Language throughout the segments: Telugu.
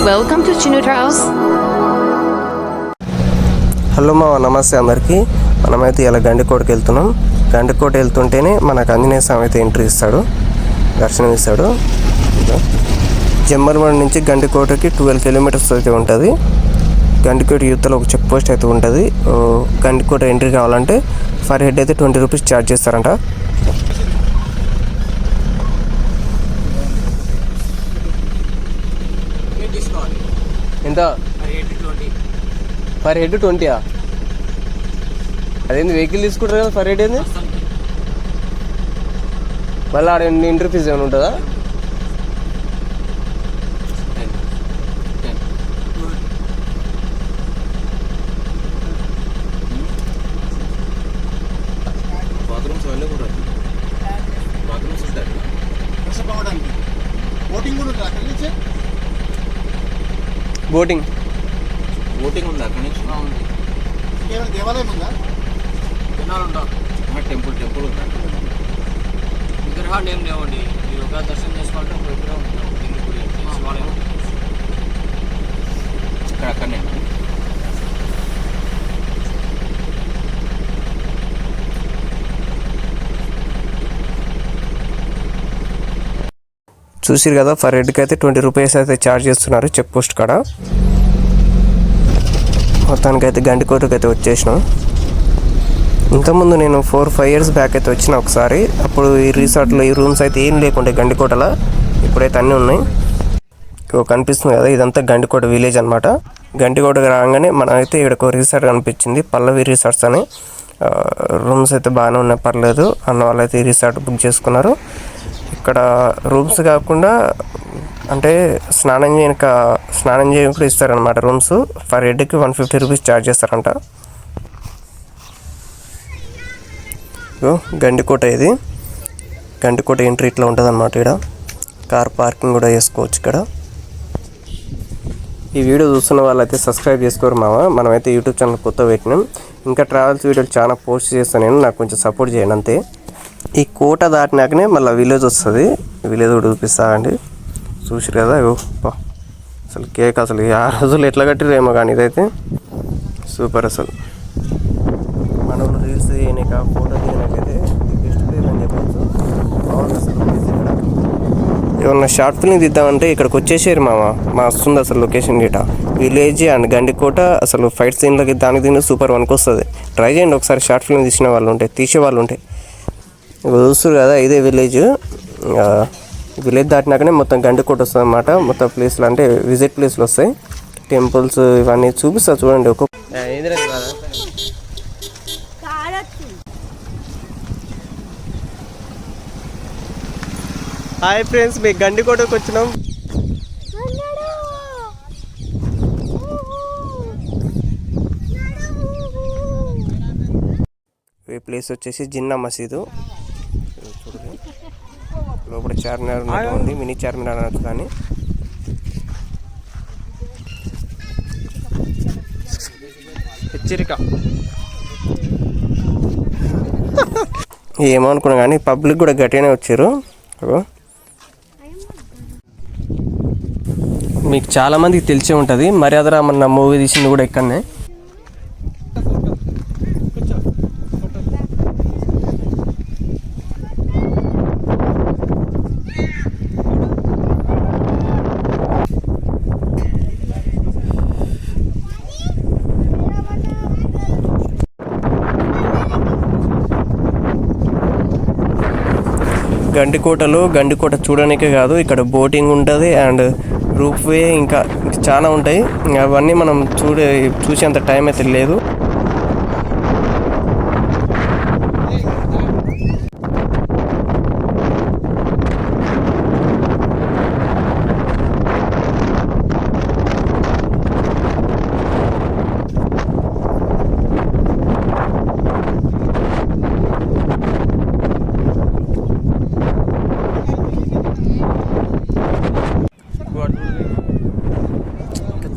Welcome to Chinut House. Hello మా నమస్తే అందరికీ. మనమైతే ఇలా గండికోటకి వెళ్తున్నాం. గండికోట వెళ్తుంటేనే మనకు ఆంజనేయ స్వామి అయితే ఎంట్రీ ఇస్తాడు, దర్శనం ఇస్తాడు. జమ్మలమడి నుంచి గండికోటకి 12 కిలోమీటర్స్ అయితే ఉంటుంది. గండికోట యూత్లో ఒక చెక్ పోస్ట్ అయితే ఉంటుంది. గండికోట ఎంట్రీ కావాలంటే ఫర్ హెడ్ అయితే 20 రూపీస్ ఛార్జ్ చేస్తారంట. ఎంత పర్ హెడ్ 20? అదేంది వెహికల్ తీసుకుంటారు కదా పర్ హెడ్ ఏంది? మళ్ళీ ఆడ ఎంట్రీ ఫీజు ఏమైనా ఉంటుందా? బోటింగ్ ఉందా? అక్కడ నుంచి దేవాలయం ఉందా? టెంపుల్ ఉందా? విగ్రహాలు ఏం లేవండి. మీరు ఒక దర్శనం చేసుకోవాలంటే ఒక విగ్రహం శివాలయం అక్కడనే. చూసిరు కదా, ఫర్ హెడ్కి అయితే 20 రూపీస్ అయితే ఛార్జ్ చేస్తున్నారు చెక్ పోస్ట్ కాడ. మొత్తానికైతే గండికోటకి అయితే వచ్చేసినాం. ఇంతకుముందు నేను 4-5 ఇయర్స్ బ్యాక్ అయితే వచ్చిన ఒకసారి. అప్పుడు ఈ రిసార్ట్లో ఈ రూమ్స్ అయితే ఏం లేకుండే గండికోటలో. ఇప్పుడైతే అన్నీ ఉన్నాయి. కనిపిస్తుంది కదా, ఇదంతా గండికోట విలేజ్ అనమాట. గండికోటకి రాగానే మనమైతే ఇక్కడ ఒక రిసార్ట్ కనిపించింది, పల్లవి రిసార్ట్స్ అని. రూమ్స్ అయితే బాగానే ఉన్నాయి, పర్లేదు. అన్న వాళ్ళైతే ఈ రిసార్ట్ బుక్ చేసుకున్నారు. ఇక్కడ రూమ్స్ కాకుండా అంటే స్నానం చేయకుండా ఇస్తారనమాట రూమ్స్. ఫర్ హెడ్కి 150 రూపీస్ ఛార్జ్ చేస్తారంట. గండికోట ఇది. గండికోట ఎంట్రీ ఇట్లా ఉంటుంది అనమాట. ఇక్కడ కార్ పార్కింగ్ కూడా చేసుకోవచ్చు. ఇక్కడ ఈ వీడియో చూస్తున్న వాళ్ళైతే సబ్స్క్రైబ్ చేసుకోరు మామ. మనమైతే యూట్యూబ్ ఛానల్ కొత్త పెట్టినాం. ఇంకా ట్రావెల్స్ వీడియోలు చాలా పోస్ట్ చేస్తాను నేను, నాకు కొంచెం సపోర్ట్ చేయండి అంతే. ఈ కోట దాటినాకనే మళ్ళీ విలేజ్ వస్తుంది. విలేజ్ కూడా చూపిస్తానండి. చూసిరు కదా, అసలు కేక్ అసలు ఆ రోజులు ఎట్లా కట్టిరేమో కానీ ఇదైతే సూపర్. అసలు మన రీల్స్ చేయనిక ఫోటో దిగినకైతే బెస్ట్ ప్లేస్ అని చెప్పచ్చు. బాగుంది అసలు ప్లేస్. ఇక్కడ ఏమన్నా షార్ట్ ఫిల్మ్ తీద్దామంటే ఇక్కడికి వచ్చేసారు మామ. వస్తుంది అసలు లొకేషన్ గిట. విలేజ్ అండ్ గండికోట అసలు ఫైట్ సీన్లకి దానికి దీనికి సూపర్ వన్కి వస్తుంది. ట్రై చేయండి ఒకసారి, షార్ట్ ఫిల్మ్ తీసే వాళ్ళు ఉంటే. చూస్తారు కదా, ఇదే విలేజ్. విలేజ్ దాటినాకనే మొత్తం గండికోట వస్తుంది అన్నమాట. మొత్తం ప్లేస్లు అంటే విజిట్ ప్లేస్లు వస్తాయి, టెంపుల్స్ ఇవన్నీ చూపిస్తా చూడండి. హాయ్ ఫ్రెండ్స్, మీకు గండికోటకి వచ్చినాం. ఈ ప్లేస్ వచ్చేసి జిన్నా మసీదు. లోపల చార్మినార్ ఉంది, మినీ చార్మినార్ అనొచ్చు. కానీ హెచ్చరిక ఏమో అనుకున్నా కానీ పబ్లిక్ కూడా గట్టిగానే వచ్చారు. మీకు చాలామందికి తెలిసే ఉంటుంది, మర్యాద రామన్న మూవీ తీసింది కూడా ఇక్కడనే. గండికోట చూడడానికే కాదు, ఇక్కడ బోటింగ్ ఉంటుంది అండ్ రూఫ్ వే ఇంకా చాలా ఉంటాయి. అవన్నీ మనం చూసేంత టైం అయితే లేదు.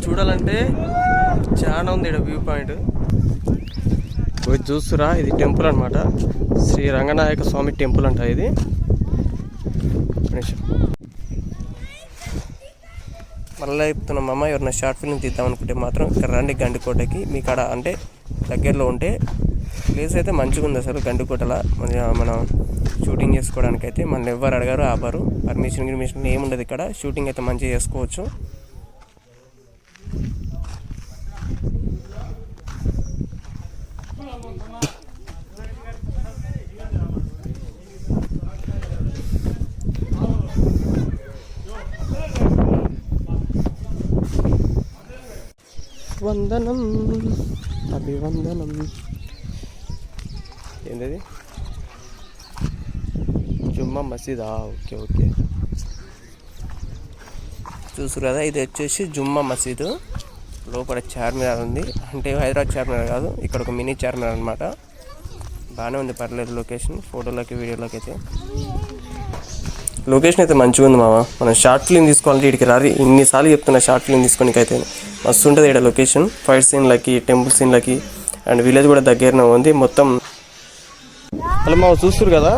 చూడాలంటే చాలా ఉంది ఇక్కడ వ్యూ పాయింట్. చూస్తురా, ఇది టెంపుల్ అనమాట. శ్రీ రంగనాయక స్వామి టెంపుల్ అంట ఇది. మళ్ళీ చెప్తున్నాం మామ, ఎవరైనా షార్ట్ ఫిల్మ్ తీద్దాం అనుకుంటే మాత్రం ఇక్కడ రండి గండికోటకి. మీ కాడ అంటే దగ్గరలో ఉంటే ప్లేస్ అయితే మంచిగా ఉంది అసలు గండికోటలో. మనం షూటింగ్ చేసుకోవడానికి అయితే మనల్ని ఎవ్వరు అడగారు, ఆపరు. పర్మిషన్ ఏముండదు ఇక్కడ. షూటింగ్ అయితే మంచిగా చేసుకోవచ్చు. వందనం అభివందనం. ఏంటది? జుమ్మా మసీదా? ఓకే ఓకే, చూసారు కదా, ఇది వచ్చేసి జుమ్మా మసీదు. లోపల చార్మినార్ ఉంది, అంటే హైదరాబాద్ చార్మినార్ కాదు, ఇక్కడ ఒక మినీ చార్మినార్ అనమాట. బాగానే ఉంది, పర్లేదు లొకేషన్. ఫోటోలకి వీడియోలోకి అయితే లొకేషన్ అయితే మంచిగా ఉంది మామ. మనం షార్ట్ ఫిల్మ్ తీసుకోవాలంటే ఇక్కడికి రారి. ఇన్నిసార్లు చెప్తున్నా షార్ట్ ఫిల్మ్ తీసుకోనికి అయితే మస్తు ఉంటుంది ఇక్కడ లొకేషన్. ఫైట్ సీన్లకి, టెంపుల్ సీన్లకి, అండ్ విలేజ్ కూడా దగ్గరనే ఉంది మొత్తం. అలా మామ చూస్తారు కదా,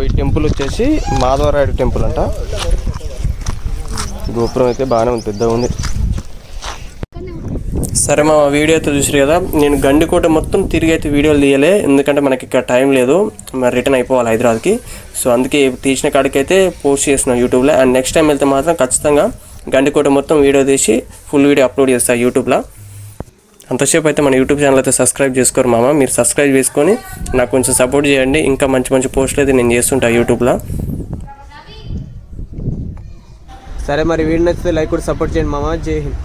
ఈ టెంపుల్ వచ్చేసి మాధవరాయుడు టెంపుల్ అంట. గోపురం అయితే బాగానే ఉంది, పెద్దగా ఉంది. సరే మా వీడియో అయితే చూసారు కదా. నేను గండికోట మొత్తం తిరిగి అయితే వీడియోలు తీయలే, ఎందుకంటే మనకి ఇక్కడ టైం లేదు, మరి రిటర్న్ అయిపోవాలి హైదరాబాద్కి. సో అందుకే తీసిన కాడికైతే పోస్ట్ చేస్తున్నాను యూట్యూబ్లో. అండ్ నెక్స్ట్ టైం వెళ్తే మాత్రం ఖచ్చితంగా గండికోట మొత్తం వీడియో తీసి ఫుల్ వీడియో అప్లోడ్ చేస్తాను యూట్యూబ్లో. అంతసేపు అయితే మన యూట్యూబ్ ఛానల్ అయితే సబ్స్క్రైబ్ చేసుకోరు మామ. మీరు సబ్స్క్రైబ్ చేసుకొని నాకు కొంచెం సపోర్ట్ చేయండి. ఇంకా మంచి మంచి పోస్టులు అయితే నేను చేస్తుంటాను యూట్యూబ్లో. సరే మరి వీడియో నచ్చితే లైక్ కూడా సపోర్ట్ చేయండి మామ. జై హింద్.